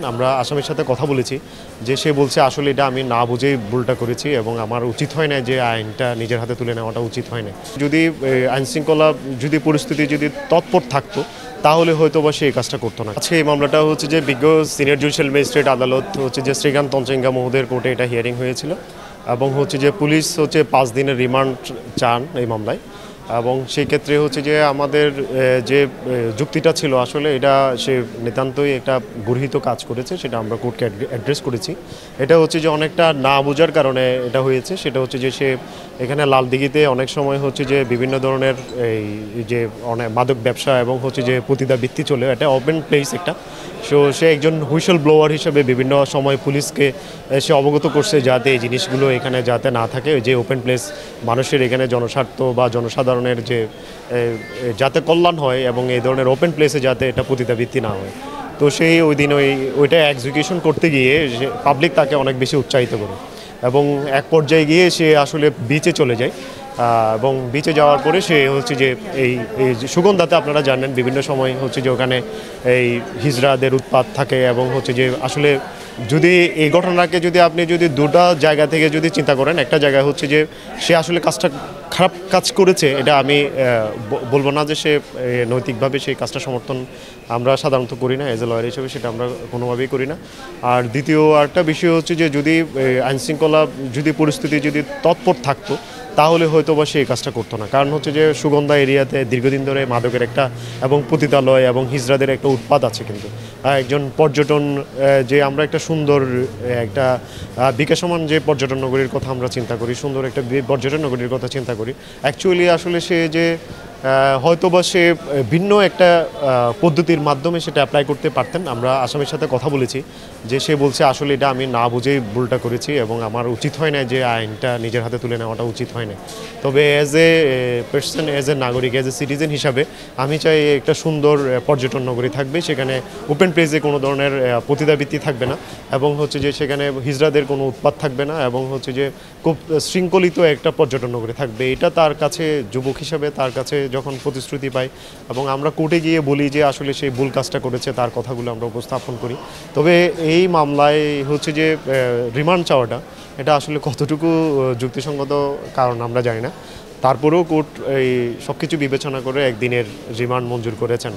আমরা আসামির সাথে কথা বলেছি যে সে বলছে আসলে এটা আমি না বুঝেই ভুলটা করেছি এবং আমার উচিত হয় না যে আইনটা নিজের হাতে তুলে নেওয়াটা উচিত হয় না। যদি আইনশৃঙ্খলা যদি পরিস্থিতি যদি তৎপর থাকতো তাহলে হয়তো বা সে এই কাজটা করতো না। আজকে এই মামলাটা হচ্ছে যে বিজ্ঞ সিনিয়র জুডিশিয়াল ম্যাজিস্ট্রেট আদালত হচ্ছে যে শ্রীকান্ত তঞ্চঙ্গা মহোদয়ের কোর্টে এটা হিয়ারিং হয়েছিল এবং হচ্ছে যে পুলিশ হচ্ছে 5 দিনের রিমান্ড চান এই মামলায় এবং সেই ক্ষেত্রে হচ্ছে যে আমাদের যে যুক্তিটা ছিল আসলে এটা সে নিতান্তই একটা গর্হিত কাজ করেছে, সেটা আমরা কোর্টকে অ্যাড্রেস করেছি। এটা হচ্ছে যে অনেকটা না বোঝার কারণে এটা হয়েছে। সেটা হচ্ছে যে সে এখানে লালদিঘিতে অনেক সময় হচ্ছে যে বিভিন্ন ধরনের এই যে অনেক মাদক ব্যবসা এবং হচ্ছে যে পতিতাবৃত্তি চলে, এটা ওপেন প্লেস একটা। সে একজন হুইসেল ব্লোয়ার হিসেবে বিভিন্ন সময় পুলিশকে সে অবগত করছে যাতে এই জিনিসগুলো এখানে যাতে না থাকে, যে ওপেন প্লেস মানুষের এখানে জনস্বার্থ বা জনসাধারণের যে যাতে কল্যাণ হয় এবং এই ধরনের ওপেন প্লেসে যাতে এটা পতিতাবৃত্তি না হয়। তো সেই ওই দিন ওইটা এক্সিকিউশন করতে গিয়ে পাবলিক তাকে অনেক বেশি উৎসাহিত করে এবং এক পর্যায়ে গিয়ে সে আসলে বিচে চলে যায় এবং বিচে যাওয়ার পরে সে হচ্ছে যে এই সুগন্ধাতে আপনারা জানেন বিভিন্ন সময় হচ্ছে যে ওখানে এই হিজড়াদের উৎপাত থাকে এবং হচ্ছে যে আসলে যদি এই ঘটনাকে যদি আপনি যদি দুটা জায়গা থেকে যদি চিন্তা করেন, একটা জায়গায় হচ্ছে যে সে আসলে কাজটা খারাপ কাজ করেছে, এটা আমি বলবো না যে সে নৈতিকভাবে সেই কাজটা সমর্থন আমরা সাধারণত করি না, এজ এ লয়ার হিসেবে সেটা আমরা কোনোভাবেই করি না। আর দ্বিতীয় আরেকটা বিষয় হচ্ছে যে যদি আইনশৃঙ্খলা যদি পরিস্থিতি যদি তৎপর থাকতো তাহলে হয়তো বা সে এই কাজটা করতো না। কারণ হচ্ছে যে সুগন্ধা এরিয়াতে দীর্ঘদিন ধরে মাদকের একটা এবং পতিতালয় এবং হিজড়াদের একটা উৎপাত আছে। কিন্তু একজন পর্যটন যে আমরা একটা সুন্দর একটা বিকাশমান যে পর্যটন নগরীর কথা আমরা চিন্তা করি, সুন্দর একটা পর্যটন নগরীর কথা চিন্তা করি, অ্যাকচুয়ালি আসলে সে যে হয়তোবা সে ভিন্ন একটা পদ্ধতির মাধ্যমে সেটা অ্যাপ্লাই করতে পারতেন। আমরা আসামির সাথে কথা বলেছি যে সে বলছে আসলে এটা আমি না বুঝেই ভুলটা করেছি এবং আমার উচিত হয় না যে আইনটা নিজের হাতে তুলে নেওয়াটা উচিত হয় না। তবে as a person, as a নাগরিক, অ্যাজ এ সিটিজেন হিসাবে আমি চাই একটা সুন্দর পর্যটন নগরী থাকবে, সেখানে ওপেন প্লেসে কোনো ধরনের পতিতাবৃত্তি থাকবে না এবং হচ্ছে যে সেখানে হিজড়াদের কোনো উৎপাত থাকবে না এবং হচ্ছে যে খুব শৃঙ্খলিত একটা পর্যটন নগরী থাকবে। এটা তার কাছে যুবক হিসাবে তার কাছে যখন প্রতিশ্রুতি পাই এবং আমরা কোর্টে গিয়ে বলি যে আসলে সেই ভুল কাজটা করেছে, তার কথাগুলো আমরা উপস্থাপন করি। তবে এই মামলায় হচ্ছে যে রিমান্ড চাওয়াটা এটা আসলে কতটুকু যুক্তিসঙ্গত কারণ আমরা জানি না। তারপরেও কোর্ট এই সব কিছু বিবেচনা করে একদিনের রিমান্ড মঞ্জুর করেছেন।